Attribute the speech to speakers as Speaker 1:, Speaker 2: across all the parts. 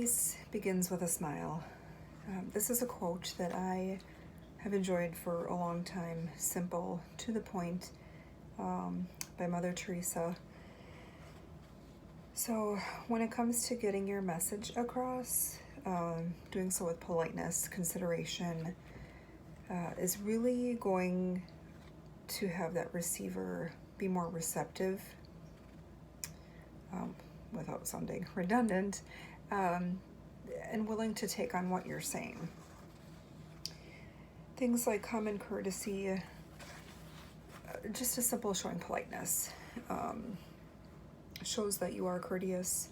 Speaker 1: Peace begins with a smile. This is a quote that I have enjoyed for a long time, simple, to the point, by Mother Teresa. So when it comes to getting your message across, doing so with politeness, consideration, is really going to have that receiver be more receptive, without sounding redundant, and willing to take on what you're saying. Things like common courtesy, just a simple showing politeness, shows that you are courteous,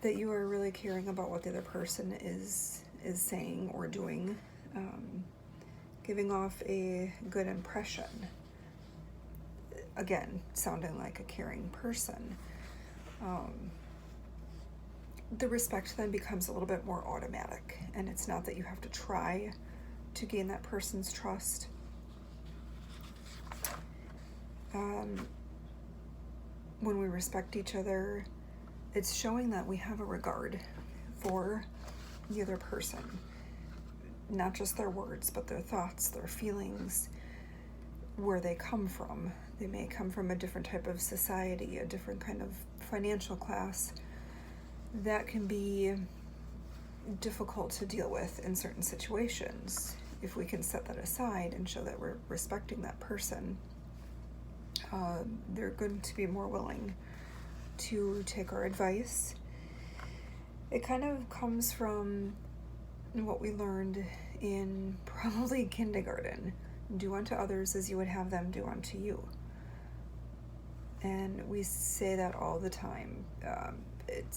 Speaker 1: that you are really caring about what the other person is saying or doing, giving off a good impression. Again, sounding like a caring person. The respect then becomes a little bit more automatic, and it's not that you have to try to gain that person's trust. When we respect each other, it's showing that we have a regard for the other person, not just their words, but their thoughts, their feelings, where they come from. They may come from a different type of society, a different kind of financial class. That can be difficult to deal with in certain situations. If we can set that aside and show that we're respecting that person, they're going to be more willing to take our advice. It kind of comes from what we learned in probably kindergarten. Do unto others as you would have them do unto you. And we say that all the time.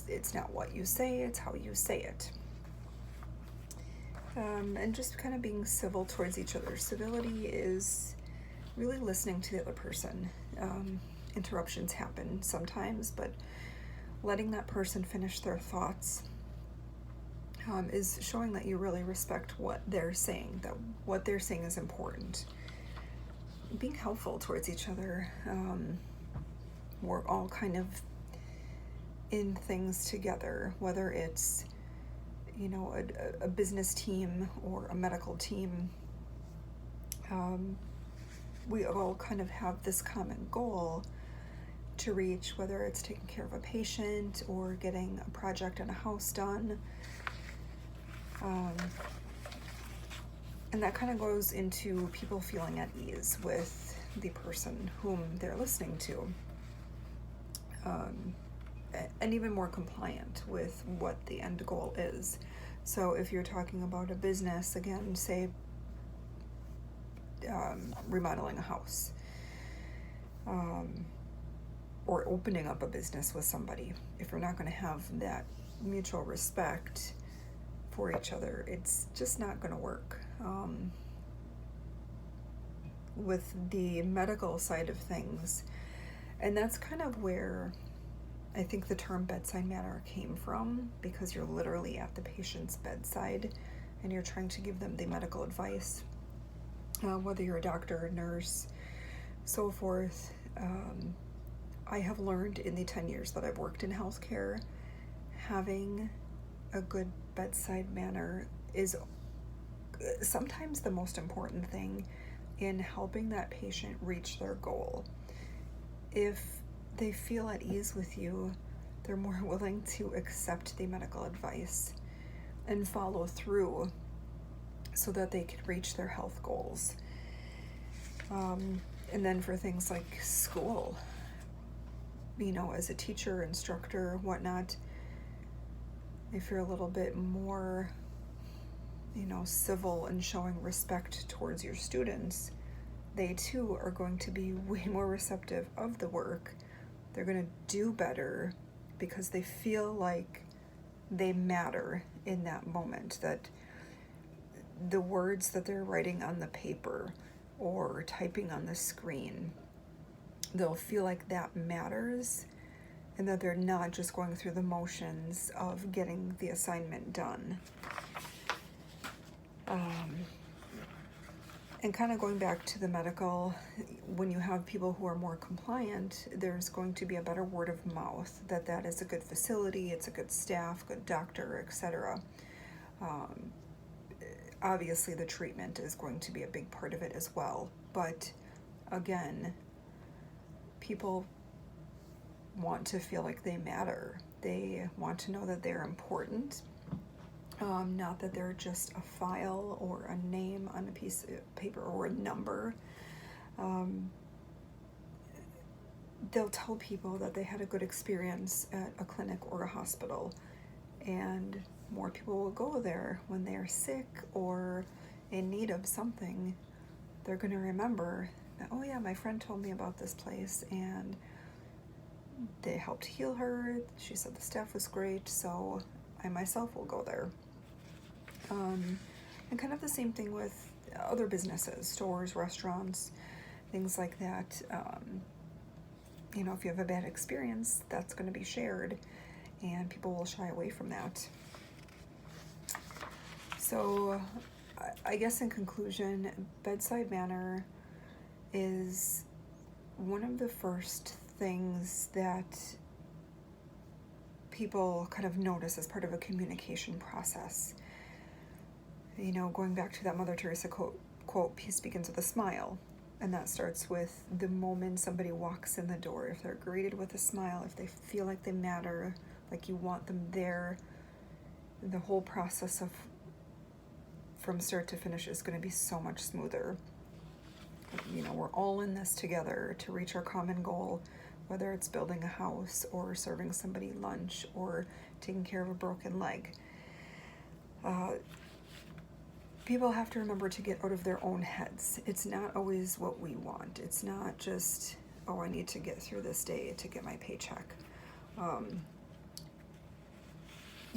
Speaker 1: It's not what you say, it's how you say it. And just kind of being civil towards each other. Civility is really listening to the other person. Interruptions happen sometimes, but letting that person finish their thoughts is showing that you really respect what they're saying, that what they're saying is important. Being helpful towards each other. We're all kind of in things together, whether it's, a business team or a medical team. We all kind of have this common goal to reach, whether it's taking care of a patient or getting a project in a house done. And that kind of goes into people feeling at ease with the person whom they're listening to. And even more compliant with what the end goal is. So if you're talking about a business, again, say remodeling a house, or opening up a business with somebody, if you're not going to have that mutual respect for each other, it's just not going to work. With the medical side of things, and that's kind of where I think the term bedside manner came from, because you're literally at the patient's bedside and you're trying to give them the medical advice, whether you're a doctor, a nurse, so forth. I have learned in the 10 years that I've worked in healthcare, having a good bedside manner is sometimes the most important thing in helping that patient reach their goal. If they feel at ease with you, they're more willing to accept the medical advice and follow through so that they can reach their health goals. And then for things like school, as a teacher, instructor, whatnot, if you're a little bit more, civil and showing respect towards your students, they too are going to be way more receptive of the work. They're going to do better because they feel like they matter in that moment, that the words that they're writing on the paper or typing on the screen, they'll feel like that matters, and that they're not just going through the motions of getting the assignment done. And kind of going back to the medical, when you have people who are more compliant, there's going to be a better word of mouth that that is a good facility, it's a good staff, good doctor, etc. Um, Obviously, the treatment is going to be a big part of it as well. But again, people want to feel like they matter. They want to know that they're important. Not that they're just a file or a name on a piece of paper or a number. They'll tell people that they had a good experience at a clinic or a hospital, and more people will go there when they are sick or in need of something. They're going to remember that, oh yeah, my friend told me about this place and they helped heal her. She said the staff was great, so I myself will go there. And kind of the same thing with other businesses, stores, restaurants, things like that. If you have a bad experience, that's going to be shared, and people will shy away from that. So I guess in conclusion, bedside manner is one of the first things that people kind of notice as part of a communication process. Going back to that Mother Teresa quote, peace begins with a smile. And that starts with the moment somebody walks in the door. If they're greeted with a smile, if they feel like they matter, like you want them there, the whole process from start to finish is going to be so much smoother. We're all in this together to reach our common goal, whether it's building a house or serving somebody lunch or taking care of a broken leg. People have to remember to get out of their own heads. It's not always what we want. It's not just, oh, I need to get through this day to get my paycheck. You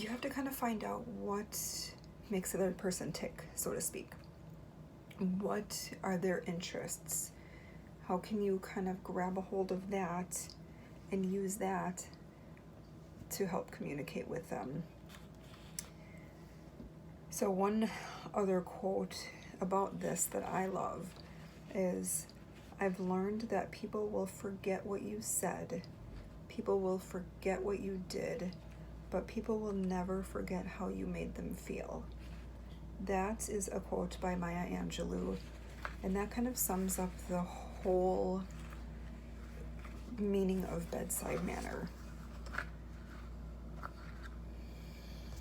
Speaker 1: have to kind of find out what makes the other person tick, so to speak. What are their interests? How can you kind of grab a hold of that and use that to help communicate with them? So one other quote about this that I love is, I've learned that people will forget what you said, people will forget what you did, but people will never forget how you made them feel. That is a quote by Maya Angelou, and that kind of sums up the whole meaning of bedside manner.